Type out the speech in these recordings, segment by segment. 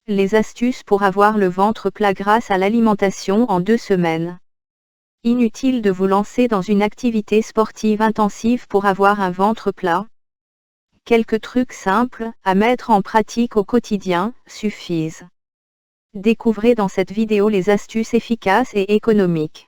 Les astuces pour avoir le ventre plat grâce à l'alimentation en 2 semaines. Inutile de vous lancer dans une activité sportive intensive pour avoir un ventre plat. Quelques trucs simples, à mettre en pratique au quotidien, suffisent. Découvrez dans cette vidéo les astuces efficaces et économiques.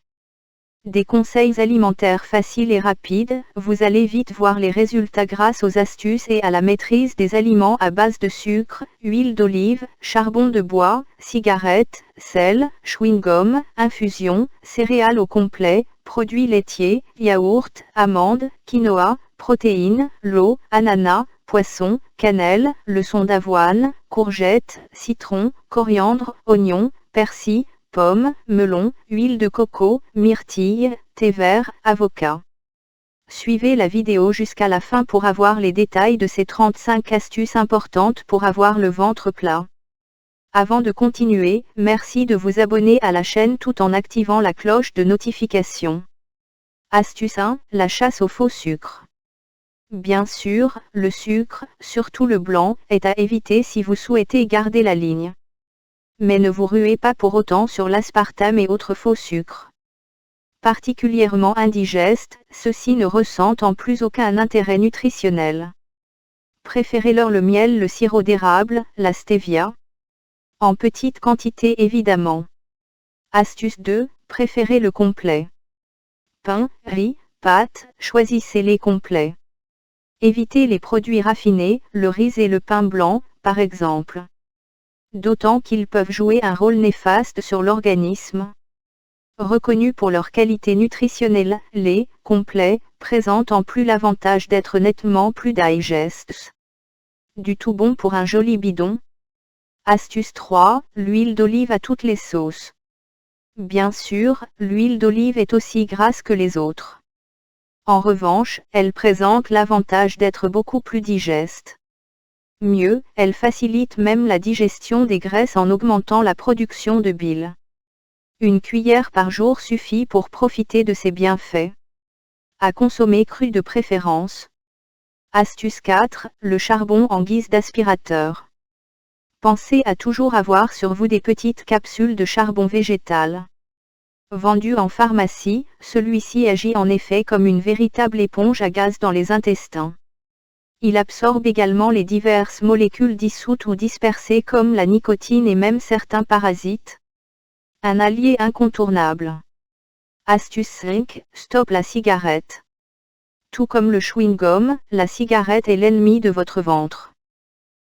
Des conseils alimentaires faciles et rapides, vous allez vite voir les résultats grâce aux astuces et à la maîtrise des aliments à base de sucre, huile d'olive, charbon de bois, cigarettes, sel, chewing-gum, infusion, céréales au complet, produits laitiers, yaourt, amandes, quinoa, protéines, l'eau, ananas, poisson, cannelle, leçon d'avoine, courgettes, citron, coriandre, oignon, persil, pommes, melons, huile de coco, myrtille, thé vert, avocat. Suivez la vidéo jusqu'à la fin pour avoir les détails de ces 35 astuces importantes pour avoir le ventre plat. Avant de continuer, merci de vous abonner à la chaîne tout en activant la cloche de notification. Astuce 1, la chasse au faux sucre. Bien sûr, le sucre, surtout le blanc, est à éviter si vous souhaitez garder la ligne. Mais ne vous ruez pas pour autant sur l'aspartame et autres faux sucres. Particulièrement indigestes, ceux-ci ne ressentent en plus aucun intérêt nutritionnel. Préférez-leur le miel, le sirop d'érable, la stevia. En petite quantité évidemment. Astuce 2, préférez le complet. Pain, riz, pâtes, choisissez-les complets. Évitez les produits raffinés, le riz et le pain blanc, par exemple. D'autant qu'ils peuvent jouer un rôle néfaste sur l'organisme. Reconnus pour leur qualité nutritionnelle, les complets présentent en plus l'avantage d'être nettement plus digestes. Du tout bon pour un joli bidon. Astuce 3, l'huile d'olive à toutes les sauces. Bien sûr, l'huile d'olive est aussi grasse que les autres. En revanche, elle présente l'avantage d'être beaucoup plus digeste. Mieux, elle facilite même la digestion des graisses en augmentant la production de bile. Une cuillère par jour suffit pour profiter de ses bienfaits. À consommer cru de préférence. Astuce 4, le charbon en guise d'aspirateur. Pensez à toujours avoir sur vous des petites capsules de charbon végétal. Vendu en pharmacie, celui-ci agit en effet comme une véritable éponge à gaz dans les intestins. Il absorbe également les diverses molécules dissoutes ou dispersées comme la nicotine et même certains parasites. Un allié incontournable. Astuce 5, stop la cigarette. Tout comme le chewing-gum, la cigarette est l'ennemi de votre ventre.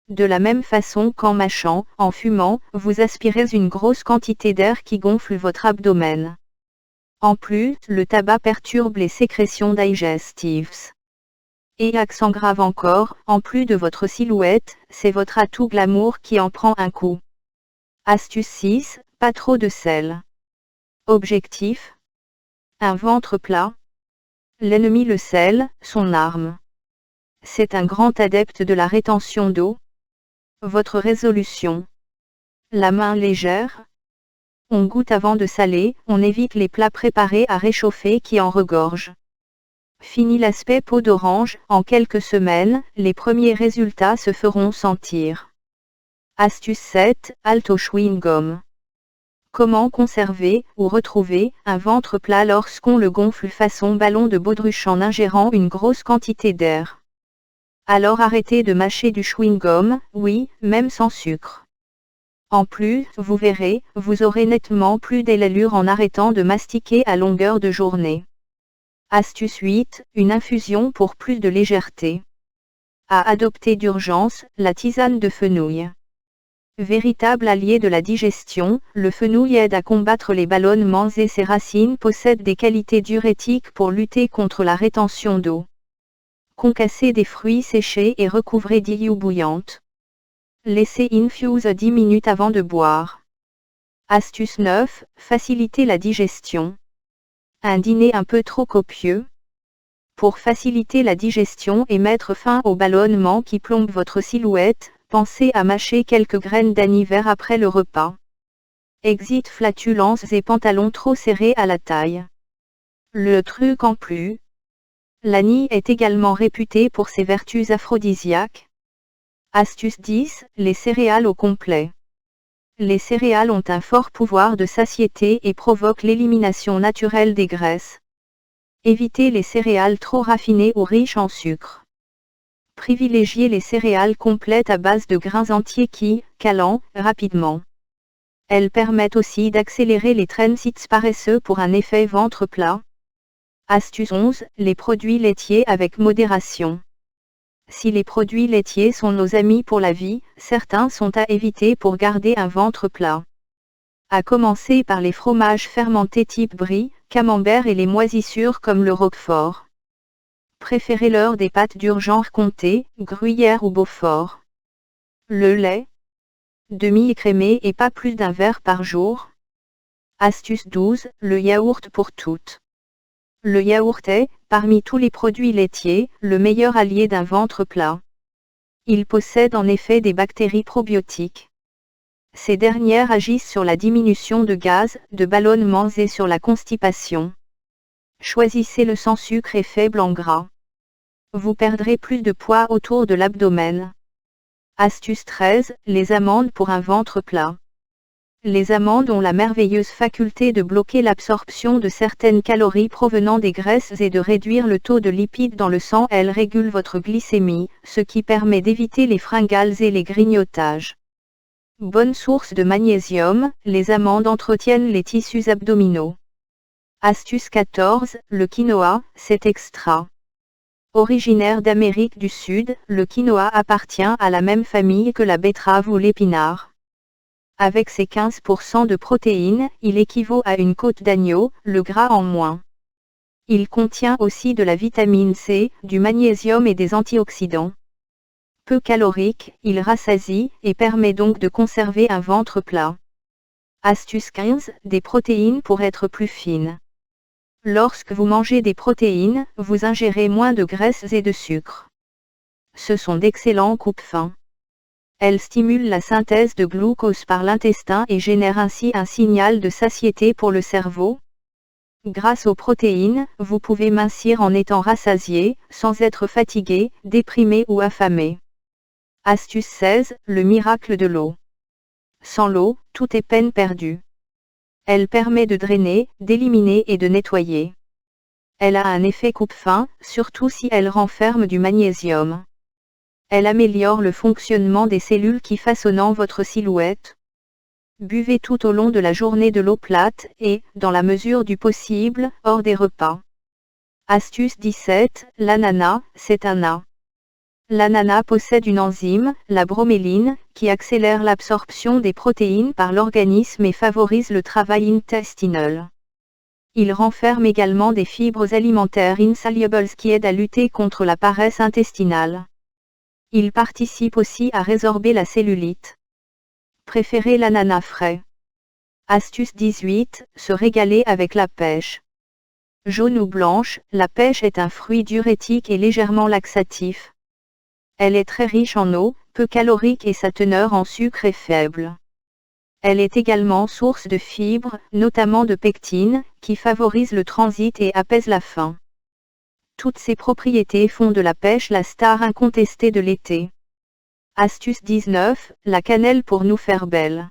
De la même façon qu'en mâchant, en fumant, vous aspirez une grosse quantité d'air qui gonfle votre abdomen. En plus, le tabac perturbe les sécrétions digestives. Et accent grave encore, en plus de votre silhouette, c'est votre atout glamour qui en prend un coup. Astuce 6, pas trop de sel. Objectif. Un ventre plat. L'ennemi le sel, son arme. C'est un grand adepte de la rétention d'eau. Votre résolution. La main légère. On goûte avant de saler, on évite les plats préparés à réchauffer qui en regorgent. Fini l'aspect peau d'orange, en quelques semaines, les premiers résultats se feront sentir. Astuce 7, halte au chewing-gum. Comment conserver, ou retrouver, un ventre plat lorsqu'on le gonfle façon ballon de baudruche en ingérant une grosse quantité d'air? Alors arrêtez de mâcher du chewing-gum, oui, même sans sucre. En plus, vous verrez, vous aurez nettement plus d'allure en arrêtant de mastiquer à longueur de journée. Astuce 8, une infusion pour plus de légèreté. À adopter d'urgence, la tisane de fenouil. Véritable allié de la digestion, le fenouil aide à combattre les ballonnements et ses racines possèdent des qualités diurétiques pour lutter contre la rétention d'eau. Concassez des fruits séchés et recouvrez d'eau bouillante. Laissez infuse 10 minutes avant de boire. Astuce 9, faciliter la digestion. Un dîner un peu trop copieux. Pour faciliter la digestion et mettre fin aux ballonnements qui plombent votre silhouette, pensez à mâcher quelques graines d'anis vert après le repas. Exit flatulences et pantalons trop serrés à la taille. Le truc en plus. L'anis est également réputé pour ses vertus aphrodisiaques. Astuce 10, les céréales au complet. Les céréales ont un fort pouvoir de satiété et provoquent l'élimination naturelle des graisses. Évitez les céréales trop raffinées ou riches en sucre. Privilégiez les céréales complètes à base de grains entiers qui, calant rapidement. Elles permettent aussi d'accélérer les transits paresseux pour un effet ventre plat. Astuce 11. Les produits laitiers avec modération. Si les produits laitiers sont nos amis pour la vie, certains sont à éviter pour garder un ventre plat. À commencer par les fromages fermentés type brie, camembert et les moisissures comme le roquefort. Préférez-leur des pâtes dures genre comté, gruyère ou beaufort. Le lait. Demi-écrémé et pas plus d'un verre par jour. Astuce 12. Le yaourt pour toutes. Le yaourt est, parmi tous les produits laitiers, le meilleur allié d'un ventre plat. Il possède en effet des bactéries probiotiques. Ces dernières agissent sur la diminution de gaz, de ballonnements et sur la constipation. Choisissez le sans sucre et faible en gras. Vous perdrez plus de poids autour de l'abdomen. Astuce 13. Les amandes pour un ventre plat. Les amandes ont la merveilleuse faculté de bloquer l'absorption de certaines calories provenant des graisses et de réduire le taux de lipides dans le sang. Elles régulent votre glycémie, ce qui permet d'éviter les fringales et les grignotages. Bonne source de magnésium, les amandes entretiennent les tissus abdominaux. Astuce 14. Le quinoa, c'est extra. Originaire d'Amérique du Sud, le quinoa appartient à la même famille que la betterave ou l'épinard. Avec ses 15% de protéines, il équivaut à une côte d'agneau, le gras en moins. Il contient aussi de la vitamine C, du magnésium et des antioxydants. Peu calorique, il rassasie, et permet donc de conserver un ventre plat. Astuce 15. Des protéines pour être plus fine. Lorsque vous mangez des protéines, vous ingérez moins de graisses et de sucre. Ce sont d'excellents coupe-faim. Elles stimulent la synthèse de glucose par l'intestin et génèrent ainsi un signal de satiété pour le cerveau. Grâce aux protéines, vous pouvez mincir en étant rassasié, sans être fatigué, déprimé ou affamé. Astuce 16. Le miracle de l'eau. Sans l'eau, tout est peine perdue. Elle permet de drainer, d'éliminer et de nettoyer. Elle a un effet coupe-faim, surtout si elle renferme du magnésium. Elle améliore le fonctionnement des cellules qui façonnent votre silhouette. Buvez tout au long de la journée de l'eau plate et, dans la mesure du possible, hors des repas. Astuce 17. L'ananas, c'est un A. L'ananas possède une enzyme, la broméline, qui accélère l'absorption des protéines par l'organisme et favorise le travail intestinal. Il renferme également des fibres alimentaires insolubles qui aident à lutter contre la paresse intestinale. Il participe aussi à résorber la cellulite. Préférez l'ananas frais. Astuce 18. Se régaler avec la pêche. Jaune ou blanche, la pêche est un fruit diurétique et légèrement laxatif. Elle est très riche en eau, peu calorique et sa teneur en sucre est faible. Elle est également source de fibres, notamment de pectine, qui favorise le transit et apaise la faim. Toutes ces propriétés font de la pêche la star incontestée de l'été. Astuce 19. La cannelle pour nous faire belles.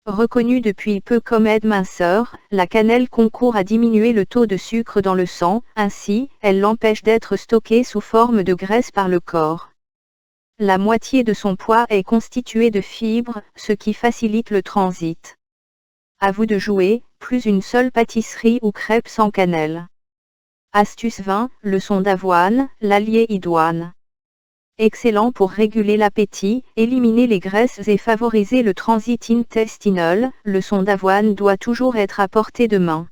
Reconnue depuis peu comme aide minceur, la cannelle concourt à diminuer le taux de sucre dans le sang, ainsi, elle l'empêche d'être stockée sous forme de graisse par le corps. La moitié de son poids est constituée de fibres, ce qui facilite le transit. À vous de jouer, plus une seule pâtisserie ou crêpe sans cannelle. Astuce 20. Leçon d'avoine, l'allié idoine. Excellent pour réguler l'appétit, éliminer les graisses et favoriser le transit intestinal, le son d'avoine doit toujours être à portée de main.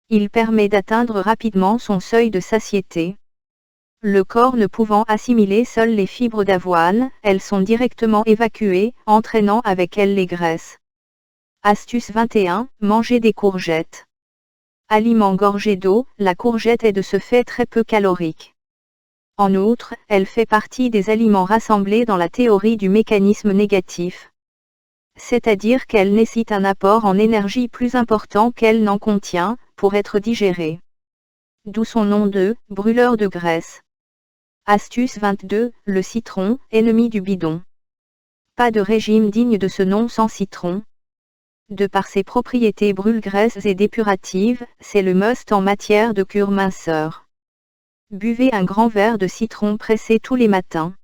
Il permet d'atteindre rapidement son seuil de satiété. Le corps ne pouvant assimiler seules les fibres d'avoine, elles sont directement évacuées, entraînant avec elles les graisses. Astuce 21. Manger des courgettes. Aliment gorgé d'eau, la courgette est de ce fait très peu calorique. En outre, elle fait partie des aliments rassemblés dans la théorie du mécanisme négatif. C'est-à-dire qu'elle nécessite un apport en énergie plus important qu'elle n'en contient, pour être digérée. D'où son nom de « brûleur de graisse ». Astuce 22. Le citron, ennemi du bidon. pas de régime digne de ce nom sans citron. De par ses propriétés brûle-graisses et dépuratives, c'est le must en matière de cure minceur. Buvez un grand verre de citron pressé tous les matins.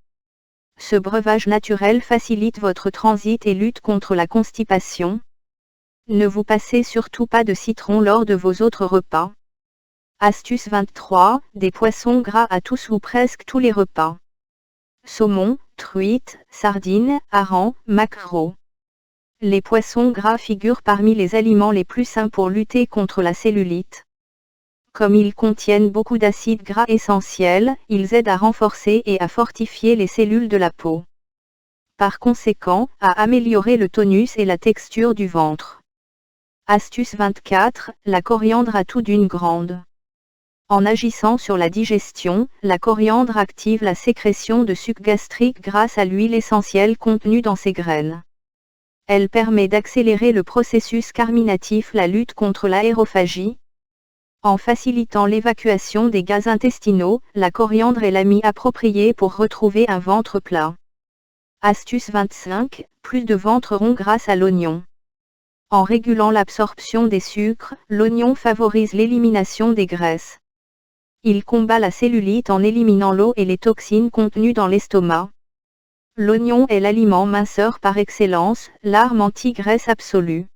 Ce breuvage naturel facilite votre transit et lutte contre la constipation. Ne vous passez surtout pas de citron lors de vos autres repas. Astuce 23, des poissons gras à tous ou presque tous les repas. Saumon, truite, sardines, harengs, maquereaux. Les poissons gras figurent parmi les aliments les plus sains pour lutter contre la cellulite. Comme ils contiennent beaucoup d'acides gras essentiels, ils aident à renforcer et à fortifier les cellules de la peau. Par conséquent, à améliorer le tonus et la texture du ventre. Astuce 24, la coriandre atout d'une grande. En agissant sur la digestion, la coriandre active la sécrétion de suc gastrique grâce à l'huile essentielle contenue dans ses graines. Elle permet d'accélérer le processus carminatif, la lutte contre l'aérophagie. En facilitant l'évacuation des gaz intestinaux, la coriandre est l'ami approprié pour retrouver un ventre plat. Astuce 25, plus de ventre rond grâce à l'oignon. En régulant l'absorption des sucres, l'oignon favorise l'élimination des graisses. Il combat la cellulite en éliminant l'eau et les toxines contenues dans l'estomac. L'oignon est l'aliment minceur par excellence, l'arme anti-graisse absolue.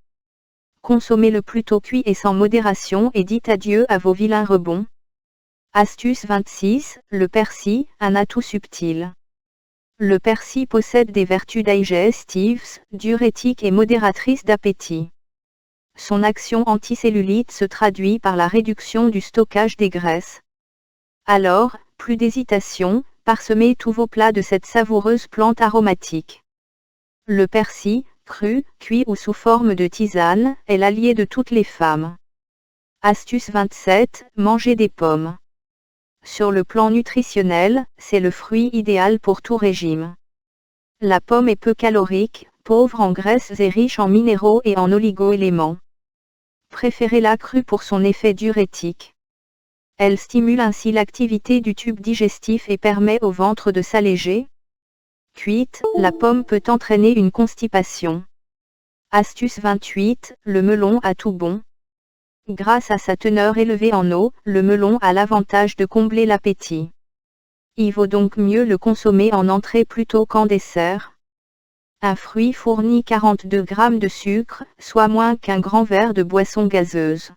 Consommez-le plutôt cuit et sans modération et dites adieu à vos vilains rebonds. Astuce 26, le persil, un atout subtil. Le persil possède des vertus digestives, diurétiques et modératrices d'appétit. Son action anticellulite se traduit par la réduction du stockage des graisses. Alors, plus d'hésitation, parsemez tous vos plats de cette savoureuse plante aromatique. Le persil, cru, cuit ou sous forme de tisane, est l'allié de toutes les femmes. Astuce 27, mangez des pommes. Sur le plan nutritionnel, c'est le fruit idéal pour tout régime. La pomme est peu calorique, pauvre en graisses et riche en minéraux et en oligo-éléments. Préférez-la crue pour son effet diurétique. Elle stimule ainsi l'activité du tube digestif et permet au ventre de s'alléger. Cuite, la pomme peut entraîner une constipation. Astuce 28, le melon a tout bon. Grâce à sa teneur élevée en eau, le melon a l'avantage de combler l'appétit. Il vaut donc mieux le consommer en entrée plutôt qu'en dessert. Un fruit fournit 42 g de sucre, soit moins qu'un grand verre de boisson gazeuse.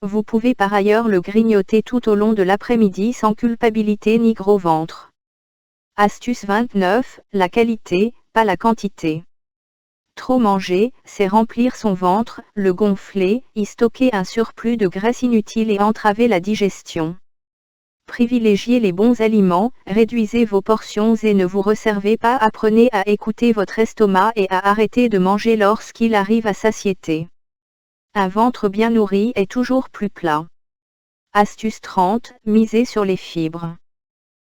Vous pouvez par ailleurs le grignoter tout au long de l'après-midi sans culpabilité ni gros ventre. Astuce 29, la qualité, pas la quantité. Trop manger, c'est remplir son ventre, le gonfler, y stocker un surplus de graisse inutile et entraver la digestion. Privilégiez les bons aliments, réduisez vos portions et ne vous resservez pas. Apprenez à écouter votre estomac et à arrêter de manger lorsqu'il arrive à satiété. Un ventre bien nourri est toujours plus plat. Astuce 30, misez sur les fibres.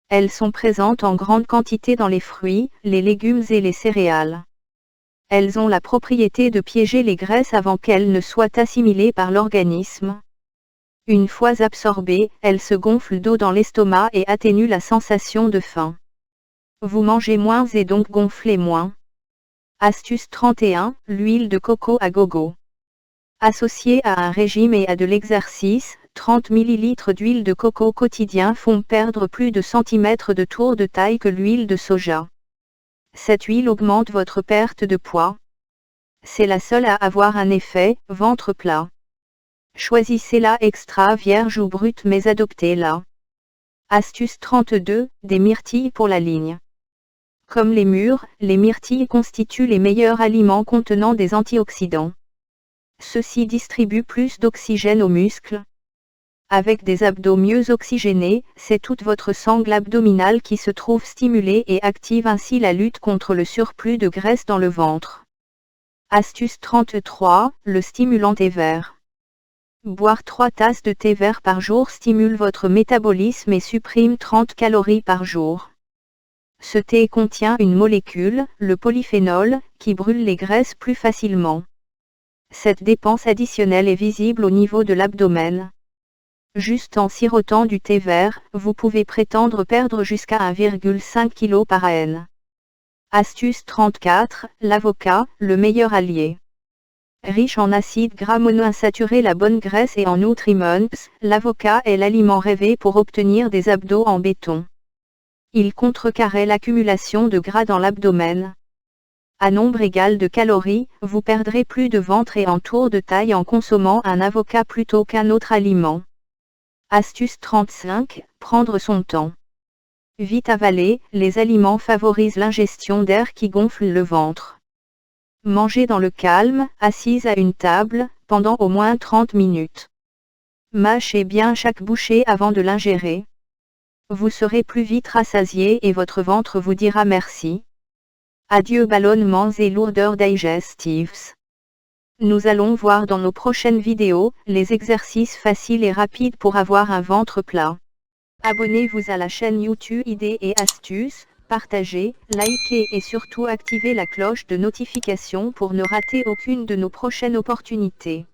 Elles sont présentes en grande quantité dans les fruits, les légumes et les céréales. Elles ont la propriété de piéger les graisses avant qu'elles ne soient assimilées par l'organisme. Une fois absorbées, elles se gonflent d'eau dans l'estomac et atténuent la sensation de faim. Vous mangez moins et donc gonflez moins. Astuce 31, l'huile de coco à gogo. Associée à un régime et à de l'exercice, 30 ml d'huile de coco quotidien font perdre plus de centimètres de tour de taille que l'huile de soja. Cette huile augmente votre perte de poids. C'est la seule à avoir un effet ventre plat. Choisissez-la extra vierge ou brute mais adoptez-la. Astuce 32, des myrtilles pour la ligne. Comme les mûres, les myrtilles constituent les meilleurs aliments contenant des antioxydants. Ceux-ci distribuent plus d'oxygène aux muscles. Avec des abdos mieux oxygénés, c'est toute votre sangle abdominale qui se trouve stimulée et active ainsi la lutte contre le surplus de graisse dans le ventre. Astuce 33, le stimulant thé vert. Boire 3 tasses de thé vert par jour stimule votre métabolisme et supprime 30 calories par jour. Ce thé contient une molécule, le polyphénol, qui brûle les graisses plus facilement. Cette dépense additionnelle est visible au niveau de l'abdomen. Juste en sirotant du thé vert, vous pouvez prétendre perdre jusqu'à 1,5 kg par an. Astuce 34, l'avocat, le meilleur allié. Riche en acides gras monoinsaturés, la bonne graisse et en nutriments, l'avocat est l'aliment rêvé pour obtenir des abdos en béton. Il contrecarre l'accumulation de gras dans l'abdomen. À nombre égal de calories, vous perdrez plus de ventre et en tour de taille en consommant un avocat plutôt qu'un autre aliment. Astuce 35, prendre son temps. Vite avaler, les aliments favorisent l'ingestion d'air qui gonfle le ventre. Mangez dans le calme, assise à une table, pendant au moins 30 minutes. Mâchez bien chaque bouchée avant de l'ingérer. Vous serez plus vite rassasié et votre ventre vous dira merci. Adieu ballonnements et lourdeurs digestives. Nous allons voir dans nos prochaines vidéos, les exercices faciles et rapides pour avoir un ventre plat. Abonnez-vous à la chaîne YouTube Idées et Astuces, partagez, likez et surtout activez la cloche de notification pour ne rater aucune de nos prochaines opportunités.